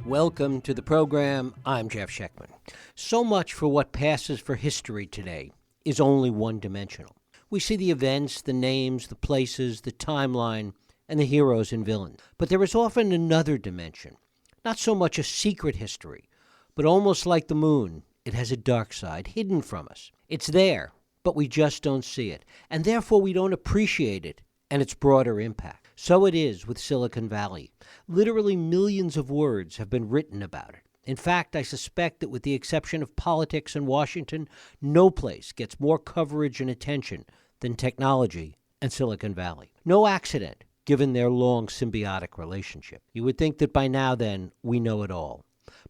Welcome to the program. I'm Jeff Schechtman. So much for what passes for history today is only one-dimensional. We see the events, the names, the places, the timeline, and the heroes and villains. But there is often another dimension, not so much a secret history, but almost like the moon. It has a dark side hidden from us. It's there, but we just don't see it, and therefore we don't appreciate it and its broader impact. So it is with Silicon Valley. Literally millions of words have been written about it. In fact, I suspect that with the exception of politics in Washington, no place gets more coverage and attention than technology and Silicon Valley. No accident, given their long symbiotic relationship. You would think that by now then, we know it all.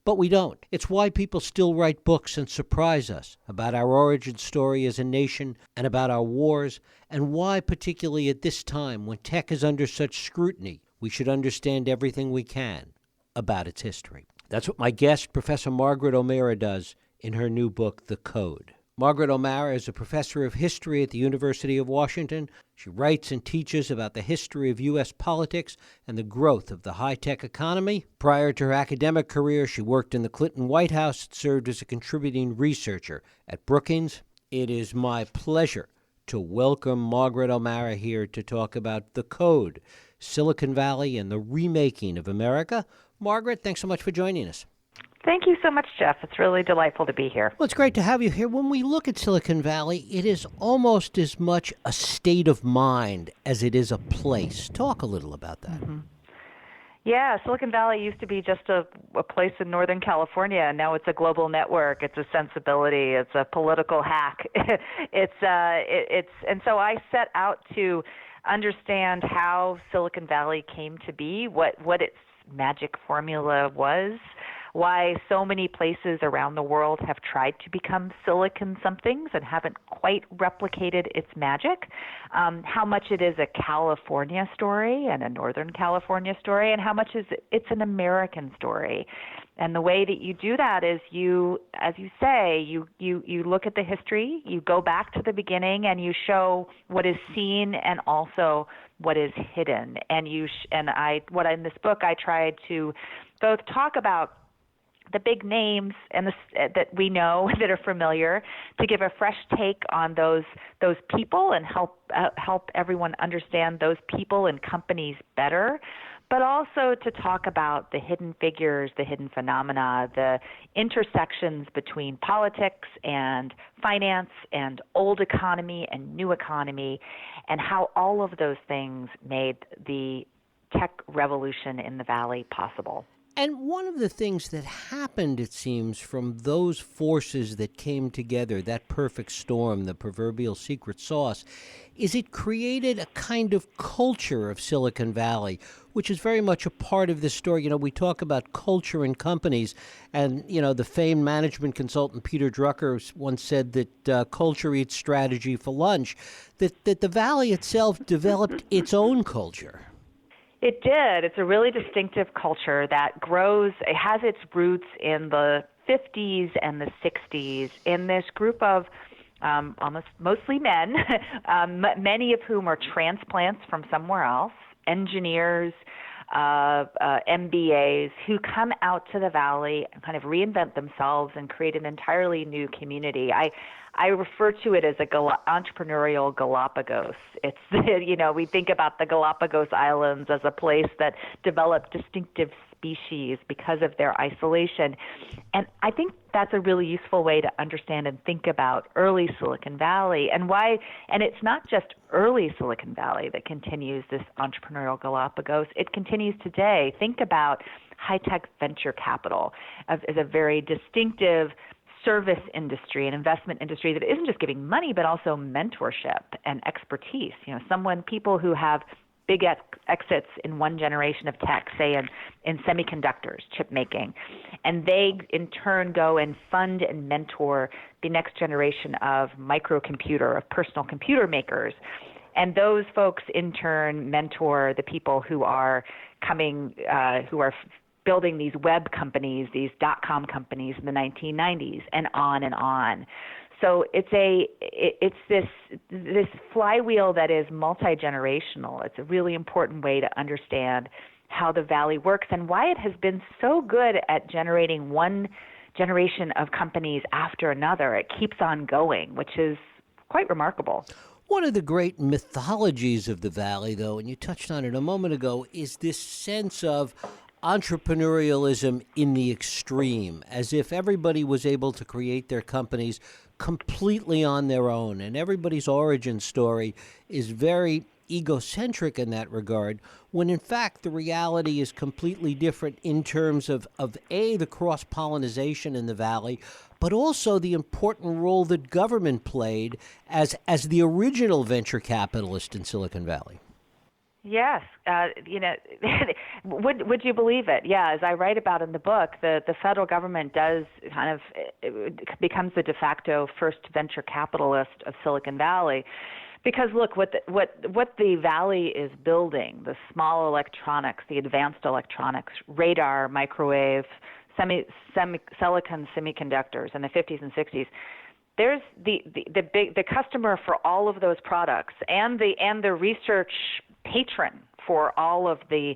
But we don't. It's why people still write books and surprise us about our origin story as a nation and about our wars, and why, particularly at this time when tech is under such scrutiny, we should understand everything we can about its history. That's what my guest, Professor Margaret O'Mara, does in her new book, The Code. Margaret O'Mara is a professor of history at the University of Washington. She writes and teaches about the history of U.S. politics and the growth of the high-tech economy. Prior to her academic career, she worked in the Clinton White House and served as a contributing researcher at Brookings. It is my pleasure to welcome Margaret O'Mara here to talk about The Code, Silicon Valley, and the remaking of America. Margaret, thanks so much for joining us. Thank you so much, Jeff. It's really delightful to be here. Well, it's great to have you here. When we look at Silicon Valley, it is almost as much a state of mind as it is a place. Talk a little about that. Mm-hmm. Yeah, Silicon Valley used to be just a place in Northern California, and now it's a global network. It's a sensibility. It's a political hack. And so I set out to understand how Silicon Valley came to be, what its magic formula was, why so many places around the world have tried to become Silicon somethings and haven't quite replicated its magic, how much it is a California story and a Northern California story, and how much it's an American story. And the way that you do that is you, as you say, you look at the history, you go back to the beginning, and you show what is seen and also what is hidden. And in this book, I tried to both talk about the big names and that we know that are familiar, to give a fresh take on those people and help everyone understand those people and companies better, but also to talk about the hidden figures, the hidden phenomena, the intersections between politics and finance and old economy and new economy, and how all of those things made the tech revolution in the Valley possible. And one of the things that happened, it seems, from those forces that came together, that perfect storm, the proverbial secret sauce, is it created a kind of culture of Silicon Valley, which is very much a part of this story. You know, we talk about culture in companies, and, you know, the famed management consultant Peter Drucker once said that culture eats strategy for lunch, that the Valley itself developed its own culture. It did. It's a really distinctive culture that grows. It has its roots in the 50s and the 60s in this group of mostly men, many of whom are transplants from somewhere else, engineers, MBAs, who come out to the Valley and kind of reinvent themselves and create an entirely new community. I refer to it as entrepreneurial Galapagos. It's, we think about the Galapagos Islands as a place that developed distinctive species because of their isolation. And I think that's a really useful way to understand and think about early Silicon Valley and why. And it's not just early Silicon Valley that continues this entrepreneurial Galapagos. It continues today. Think about high-tech venture capital as a very distinctive service industry, an investment industry that isn't just giving money, but also mentorship and expertise. People who have big exits in one generation of tech, say in semiconductors, chip making, and they in turn go and fund and mentor the next generation of microcomputer, of personal computer makers. And those folks in turn mentor the people who are building these web companies, these dot-com companies in the 1990s, and on and on. So it's this flywheel that is multi-generational. It's a really important way to understand how the Valley works and why it has been so good at generating one generation of companies after another. It keeps on going, which is quite remarkable. One of the great mythologies of the Valley, though, and you touched on it a moment ago, is this sense of entrepreneurialism in the extreme, as if everybody was able to create their companies completely on their own. And everybody's origin story is very egocentric in that regard, when in fact the reality is completely different in terms of A, the cross-pollinization in the Valley, but also the important role that government played as the original venture capitalist in Silicon Valley. Yes, would you believe it? Yeah, as I write about in the book, the federal government does it becomes the de facto first venture capitalist of Silicon Valley, because look, what the Valley is building, the small electronics, the advanced electronics, radar, microwave, silicon semiconductors in the 50s and 60s. There's the customer for all of those products, and the research patron for all of the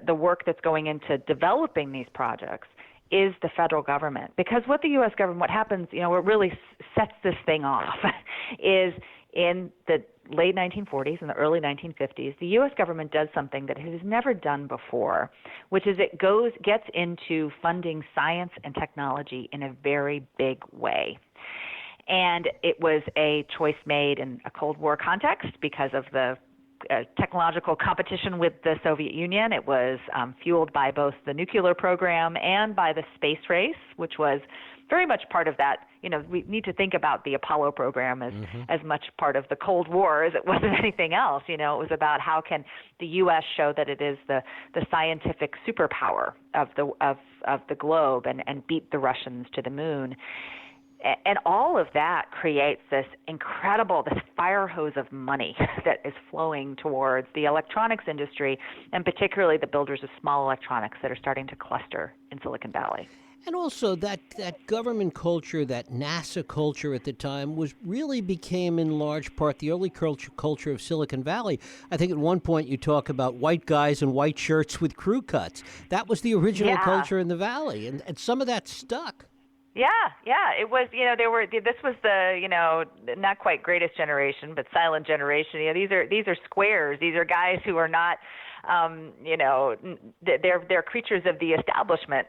work that's going into developing these projects is the federal government. Because what the U.S. government, what happens, what really sets this thing off is in the late 1940s and the early 1950s, the U.S. government does something that it has never done before, which is it gets into funding science and technology in a very big way. And it was a choice made in a Cold War context because of the technological competition with the Soviet Union. It was fueled by both the nuclear program and by the space race, which was very much part of that. We need to think about the Apollo program as much part of the Cold War as it was anything else. It was about how can the U.S. show that it is the scientific superpower of the globe and beat the Russians to the moon. And all of that creates this fire hose of money that is flowing towards the electronics industry, and particularly the builders of small electronics that are starting to cluster in Silicon Valley. And also that government culture, that NASA culture at the time, became in large part the early culture of Silicon Valley. I think at one point you talk about white guys in white shirts with crew cuts. That was the original culture in the Valley, and some of that stuck. Yeah, it was, this was the, not quite greatest generation, but silent generation. These are squares. These are guys who are not, they're creatures of the establishment.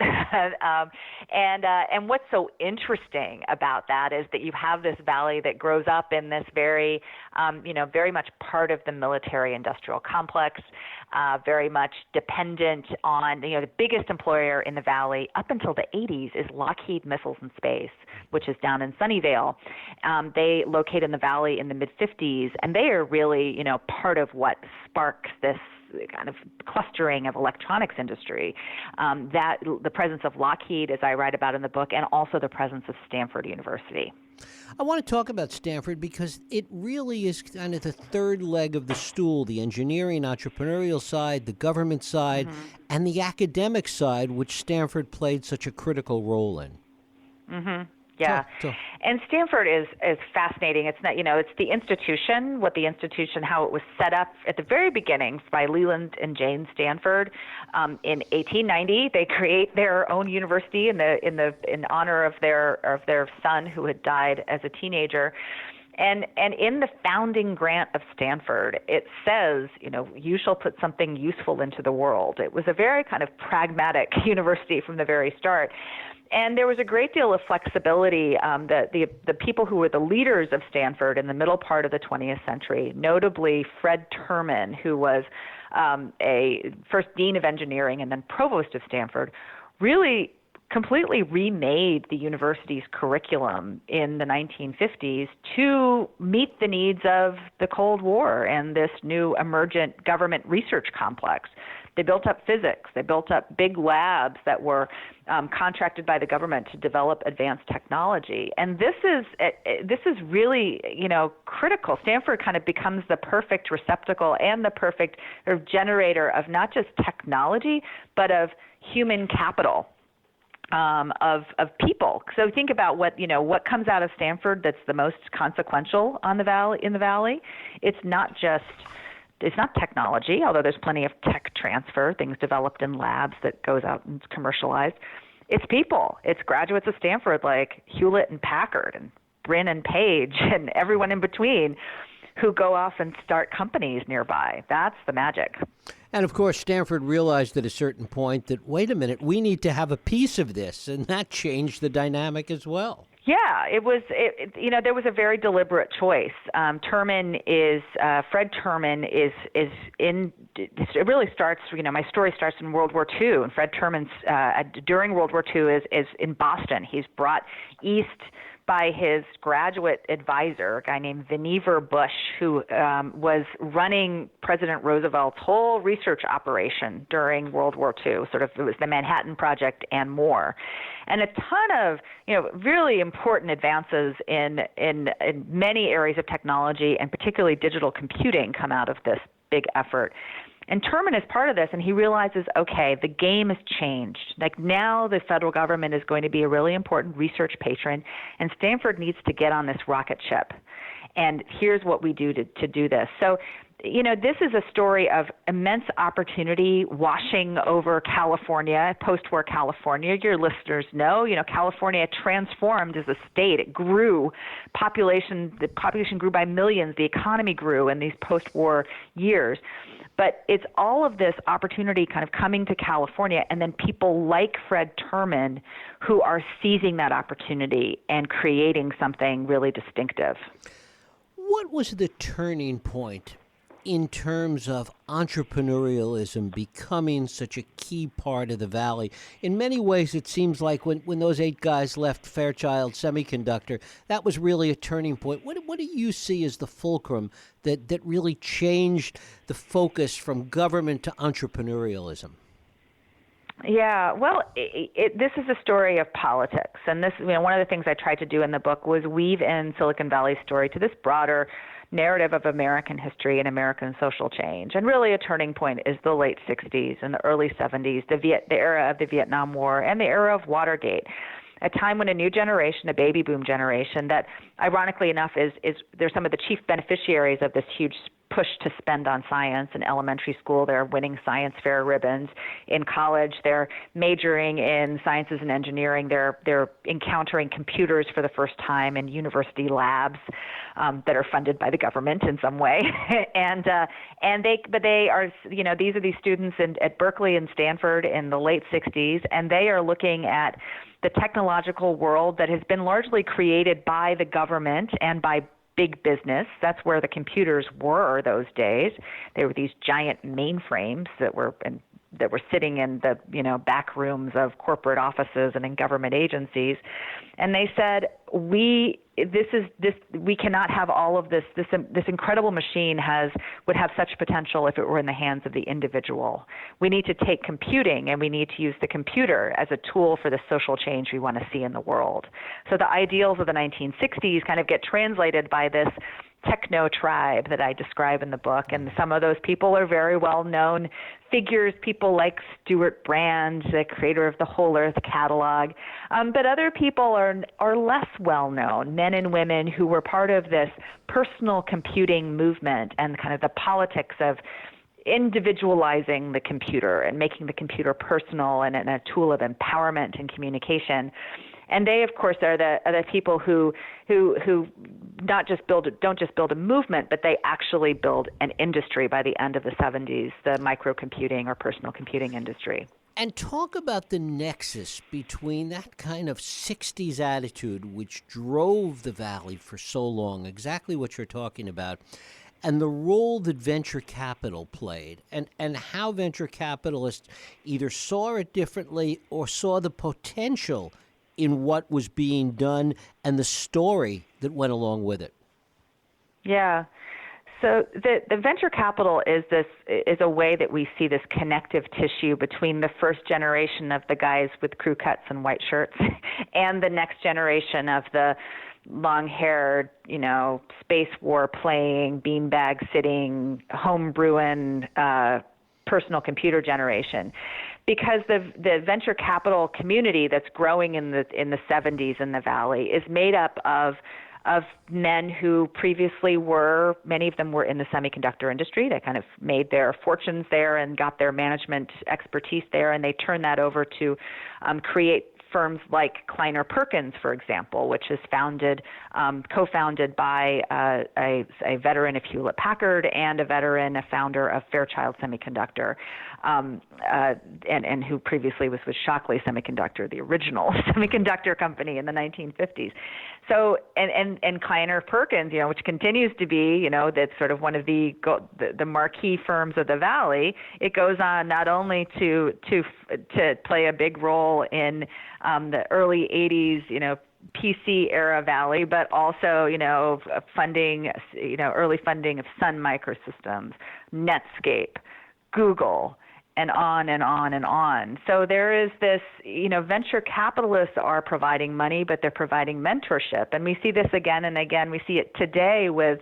And what's so interesting about that is that you have this valley that grows up in this very, very much part of the military-industrial complex, very much dependent on, the biggest employer in the valley up until the 80s is Lockheed Missiles and Space, which is down in Sunnyvale. They locate in the valley in the mid-50s, and they are really, part of what sparks this kind of clustering of electronics industry, that the presence of Lockheed, as I write about in the book, and also the presence of Stanford University. I want to talk about Stanford because it really is kind of the third leg of the stool, the engineering, entrepreneurial side, the government side, and the academic side, which Stanford played such a critical role in. Yeah. And Stanford is fascinating. It's not, it's the institution, how it was set up at the very beginning by Leland and Jane Stanford. In 1890, they create their own university in honor of their son who had died as a teenager. And in the founding grant of Stanford, it says, you shall put something useful into the world. It was a very kind of pragmatic university from the very start. And there was a great deal of flexibility. The people who were the leaders of Stanford in the middle part of the 20th century, notably Fred Terman, who was a first dean of engineering and then provost of Stanford, really completely remade the university's curriculum in the 1950s to meet the needs of the Cold War and this new emergent government research complex. They built up physics. They built up big labs that were contracted by the government to develop advanced technology. And this is really, critical. Stanford kind of becomes the perfect receptacle and the perfect sort of generator of not just technology, but of human capital. Of people. So think about what comes out of Stanford that's the most consequential in the valley. It's not just it's not technology, although there's plenty of tech transfer, things developed in labs that goes out and is commercialized. It's people. It's graduates of Stanford like Hewlett and Packard and Brin and Page and everyone in between who go off and start companies nearby. That's the magic. And of course, Stanford realized at a certain point that, wait a minute, we need to have a piece of this, and that changed the dynamic as well. Yeah, it was. There was a very deliberate choice. Fred Terman is in. It really starts. My story starts in World War II, and Fred Terman during World War II is in Boston. He's brought east by his graduate advisor, a guy named Vannevar Bush, who was running President Roosevelt's whole research operation during World War II. It was the Manhattan Project and more. And a ton of, really important advances in many areas of technology, and particularly digital computing, come out of this big effort. And Terman is part of this, and he realizes, okay, the game has changed. Like, now the federal government is going to be a really important research patron, and Stanford needs to get on this rocket ship. And here's what we do to do this. So, this is a story of immense opportunity washing over California, post-war California. Your listeners know, California transformed as a state. It grew. The population grew by millions. The economy grew in these post-war years. But it's all of this opportunity kind of coming to California, and then people like Fred Terman who are seizing that opportunity and creating something really distinctive. What was the turning point in terms of entrepreneurialism becoming such a key part of the Valley? In many ways, it seems like when those 8 guys left Fairchild Semiconductor, that was really a turning point. What do you see as the fulcrum that really changed the focus from government to entrepreneurialism? Yeah, well, this is a story of politics. And this, one of the things I tried to do in the book was weave in Silicon Valley's story to this broader narrative of American history and American social change. And really a turning point is the late 60s and the early 70s, the era of the Vietnam War and the era of Watergate, a time when a new generation, a baby boom generation that ironically enough is they're some of the chief beneficiaries of this huge push to spend on science. In elementary school, they're winning science fair ribbons. In college, they're majoring in sciences and engineering. They're encountering computers for the first time in university labs that are funded by the government in some way. But they are, these are these students at Berkeley and Stanford in the late 60s, and they are looking at the technological world that has been largely created by the government and by big business. That's where the computers were those days. They were these giant mainframes that were sitting in the back rooms of corporate offices and in government agencies. And they said, we cannot have all of this. This incredible machine would have such potential if it were in the hands of the individual. We need to take computing and we need to use the computer as a tool for the social change we want to see in the world. So the ideals of the 1960s kind of get translated by this techno tribe that I describe in the book, and some of those people are very well-known figures, people like Stuart Brand, the creator of the Whole Earth catalog, but other people are less well-known, men and women who were part of this personal computing movement and kind of the politics of individualizing the computer and making the computer personal and a tool of empowerment and communication. And they, of course, are the people who don't just build a movement, but they actually build an industry by the end of the 70s, the microcomputing or personal computing industry. And talk about the nexus between that kind of 60s attitude which drove the Valley for so long, exactly what you're talking about, and the role that venture capital played, and how venture capitalists either saw it differently or saw the potential in what was being done and the story that went along with it. Yeah. So the venture capital is a way that we see this connective tissue between the first generation of the guys with crew cuts and white shirts and the next generation of the long-haired, space war playing, beanbag sitting, home brewing, personal computer generation. Because the venture capital community that's growing in the 70s in the Valley is made up of of men who previously many of them were in the semiconductor industry. They kind of made their fortunes there and got their management expertise there, and they turned that over to create firms like Kleiner Perkins, for example, which is co-founded by a veteran of Hewlett-Packard and a founder of Fairchild Semiconductor, and who previously was with Shockley Semiconductor, the original semiconductor company in the 1950s. So, and Kleiner Perkins, which continues to be, that's sort of one of the marquee firms of the Valley. It goes on not only to play a big role in the early 80s, PC era Valley, but also, funding, early funding of Sun Microsystems, Netscape, Google, and on and on and on. So there is this, venture capitalists are providing money, but they're providing mentorship. And we see this again and again. We see it today with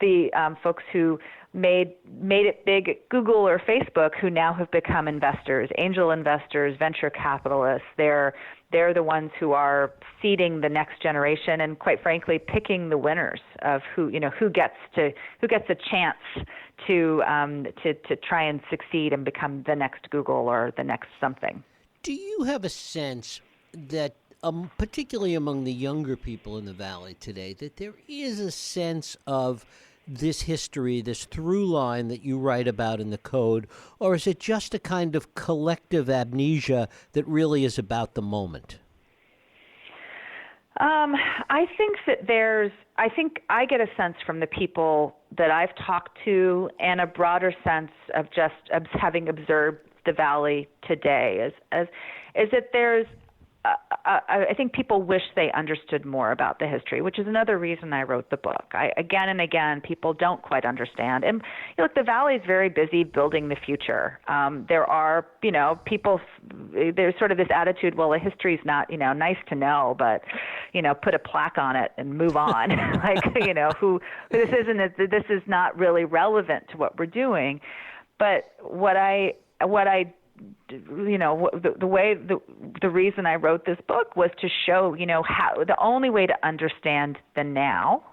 the folks who made it big at Google or Facebook, who now have become investors, angel investors, venture capitalists. They're the ones who are seeding the next generation, and quite frankly, picking the winners of who gets a chance to try and succeed and become the next Google or the next something. Do you have a sense that, particularly among the younger people in the Valley today, that there is a sense of this history, this through line that you write about in the code, or is it just a kind of collective amnesia that really is about the moment? I think I get a sense from the people that I've talked to, and a broader sense of just having observed the Valley today, is that there's I think people wish they understood more about the history, which is another reason I wrote the book. Again and again, people don't quite understand. And look, the Valley is very busy building the future. There are, people, there's sort of this attitude, well, the history's not, nice to know, but, put a plaque on it and move on. This is not really relevant to what we're doing. But the reason I wrote this book was to show, how the only way to understand the now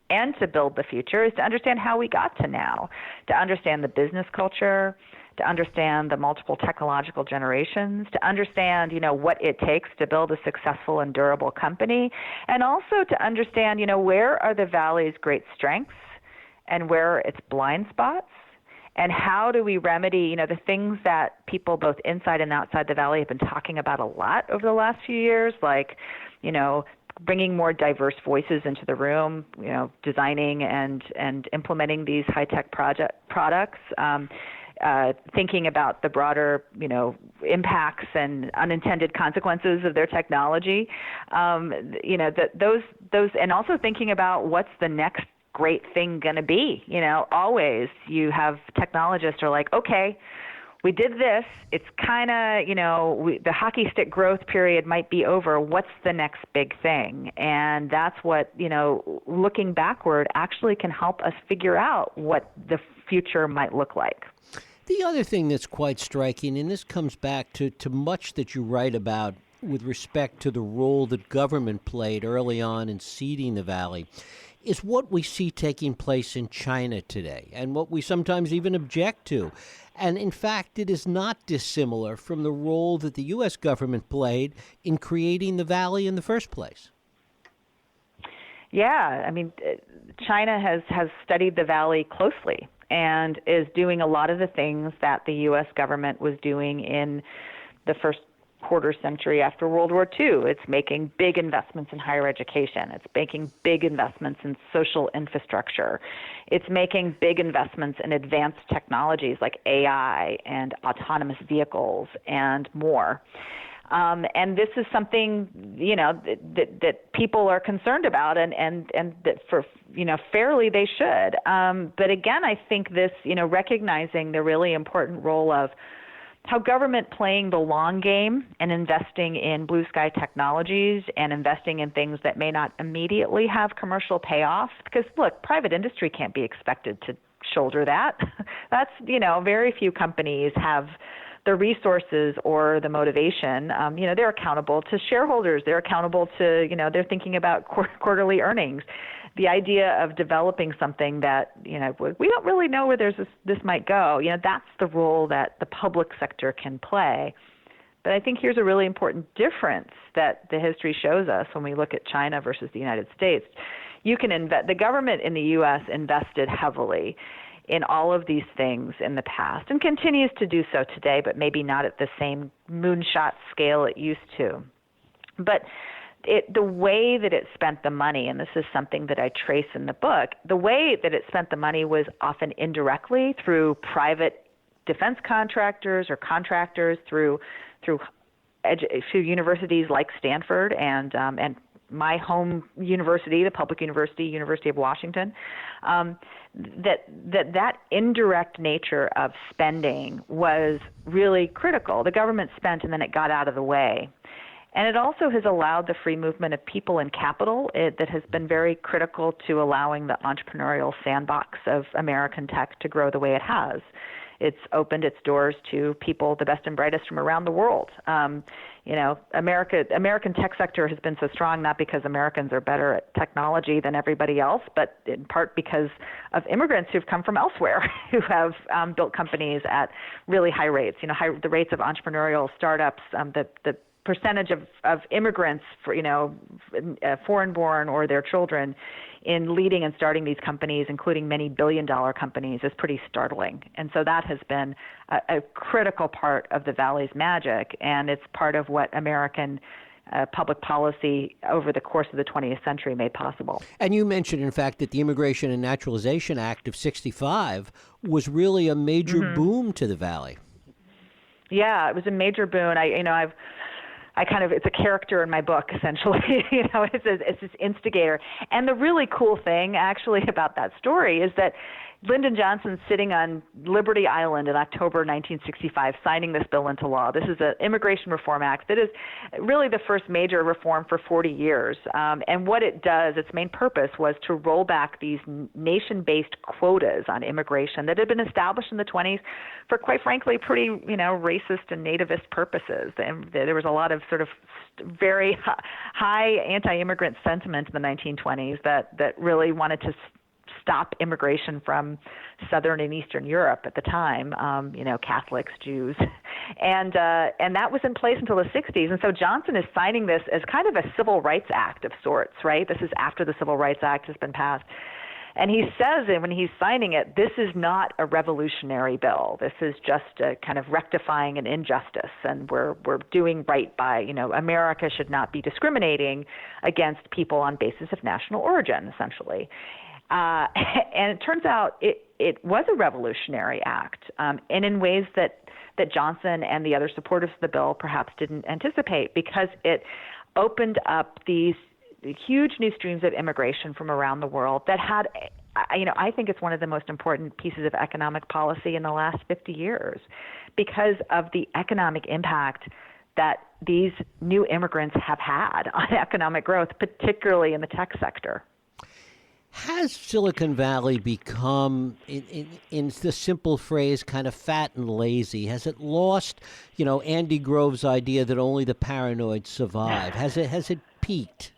and to build the future is to understand how we got to now, to understand the business culture, to understand the multiple technological generations, to understand, what it takes to build a successful and durable company, and also to understand, where are the Valley's great strengths and where are its blind spots. And how do we remedy, the things that people both inside and outside the Valley have been talking about a lot over the last few years, like, bringing more diverse voices into the room, designing and implementing these high-tech products, thinking about the broader, impacts and unintended consequences of their technology, those, and also thinking about what's the next great thing going to be. Always you have technologists who are like, okay, we did this. It's kind of, the hockey stick growth period might be over. What's the next big thing? And that's what, looking backward actually can help us figure out what the future might look like. The other thing that's quite striking, and this comes back to much that you write about with respect to the role that government played early on in seeding the Valley, is what we see taking place in China today, and what we sometimes even object to. And in fact, it is not dissimilar from the role that the U.S. government played in creating the Valley in the first place. Yeah, I mean, China has studied the Valley closely and is doing a lot of the things that the U.S. government was doing in the first quarter century after World War II. It's making big investments in higher education. It's making big investments in social infrastructure. It's making big investments in advanced technologies like AI and autonomous vehicles and more. And this is something, that people are concerned about, and that for, fairly they should. But again, I think this, recognizing the really important role of how government playing the long game and investing in blue sky technologies and investing in things that may not immediately have commercial payoff. Because, look, private industry can't be expected to shoulder that. That's, very few companies have the resources or the motivation. They're accountable to shareholders. They're accountable to, they're thinking about quarterly earnings. The idea of developing something that, we don't really know where this might go, that's the role that the public sector can play. But I think here's a really important difference that the history shows us when we look at China versus the United States. The government in the U.S. invested heavily in all of these things in the past and continues to do so today, but maybe not at the same moonshot scale it used to. But the way that it spent the money, and this is something that I trace in the book, the way that it spent the money was often indirectly through private defense contractors or contractors, through universities like Stanford and my home university, the public university, University of Washington, that indirect nature of spending was really critical. The government spent and then it got out of the way. And it also has allowed the free movement of people and capital that has been very critical to allowing the entrepreneurial sandbox of American tech to grow the way it has. It's opened its doors to people, the best and brightest from around the world. American tech sector has been so strong not because Americans are better at technology than everybody else, but in part because of immigrants who've come from elsewhere who have built companies at really high rates. The rates of entrepreneurial startups, the percentage of immigrants, foreign-born or their children, in leading and starting these companies, including many billion-dollar companies, is pretty startling. And so that has been a critical part of the Valley's magic, and it's part of what American public policy over the course of the 20th century made possible. And you mentioned, in fact, that the Immigration and Naturalization Act of '65 was really a major boom to the Valley. Yeah, it was a major boon. It's a character in my book, essentially. It's this instigator. And the really cool thing, actually, about that story is that Lyndon Johnson's sitting on Liberty Island in October 1965, signing this bill into law. This is an Immigration Reform Act that is really the first major reform for 40 years. And what it does, its main purpose was to roll back these nation-based quotas on immigration that had been established in the 20s for, quite frankly, pretty, racist and nativist purposes. And there was a lot of sort of very high anti-immigrant sentiment in the 1920s that really wanted to stop immigration from Southern and Eastern Europe at the time, Catholics, Jews. And that was in place until the 60s. And so Johnson is signing this as kind of a civil rights act of sorts, right? This is after the Civil Rights Act has been passed. And he says when he's signing it, this is not a revolutionary bill. This is just a kind of rectifying an injustice, and we're doing right by, America should not be discriminating against people on basis of national origin, essentially. And it turns out it was a revolutionary act, and in ways that Johnson and the other supporters of the bill perhaps didn't anticipate, because it opened up these huge new streams of immigration from around the world that had, I think it's one of the most important pieces of economic policy in the last 50 years because of the economic impact that these new immigrants have had on economic growth, particularly in the tech sector. Has Silicon Valley become, in the simple phrase, kind of fat and lazy? Has it lost, Andy Grove's idea that only the paranoid survive? Has it peaked?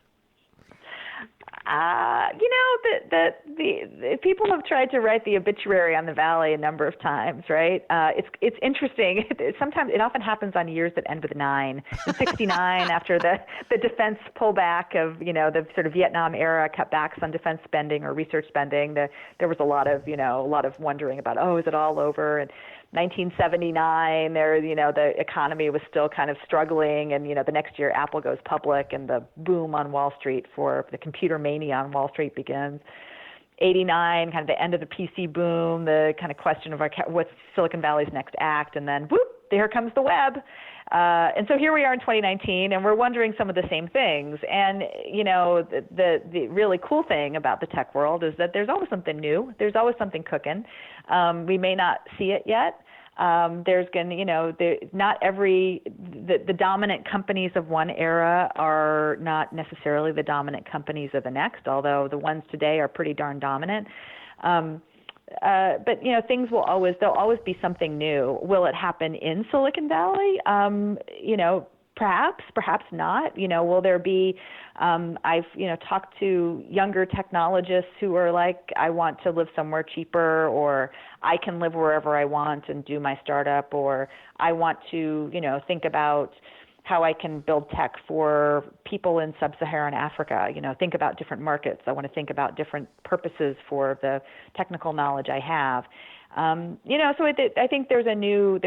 The people have tried to write the obituary on the Valley a number of times, right? It's interesting. Sometimes it often happens on years that end with 9. In '69, after the defense pullback of the sort of Vietnam era cutbacks on defense spending or research spending, there was a lot of wondering about, is it all over? And 1979, the economy was still kind of struggling, and the next year Apple goes public, and the boom on Wall Street for the computer mania on Wall Street begins. 89, kind of the end of the PC boom, the kind of question of what's Silicon Valley's next act, and then whoop, there comes the web. And so here we are in 2019, and we're wondering some of the same things. And, the really cool thing about the tech world is that there's always something new. There's always something cooking. We may not see it yet. There's going to, not the dominant companies of one era are not necessarily the dominant companies of the next, although the ones today are pretty darn dominant. but things there'll always be something new. Will it happen in Silicon Valley? Perhaps not. Will there be? I've talked to younger technologists who are like, I want to live somewhere cheaper, or I can live wherever I want and do my startup, or I want to think about how I can build tech for people in sub-Saharan Africa. Think about different markets. I want to think about different purposes for the technical knowledge I have. So I think there's a new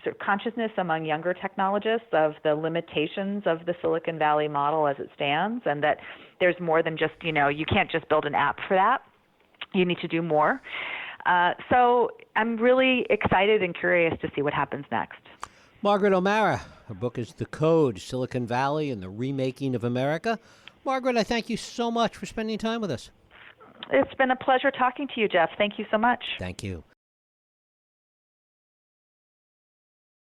sort of consciousness among younger technologists of the limitations of the Silicon Valley model as it stands, and that there's more than just, you can't just build an app for that. You need to do more. So I'm really excited and curious to see what happens next. Margaret O'Mara, her book is The Code, Silicon Valley and the Remaking of America. Margaret, I thank you so much for spending time with us. It's been a pleasure talking to you, Jeff. Thank you so much. Thank you.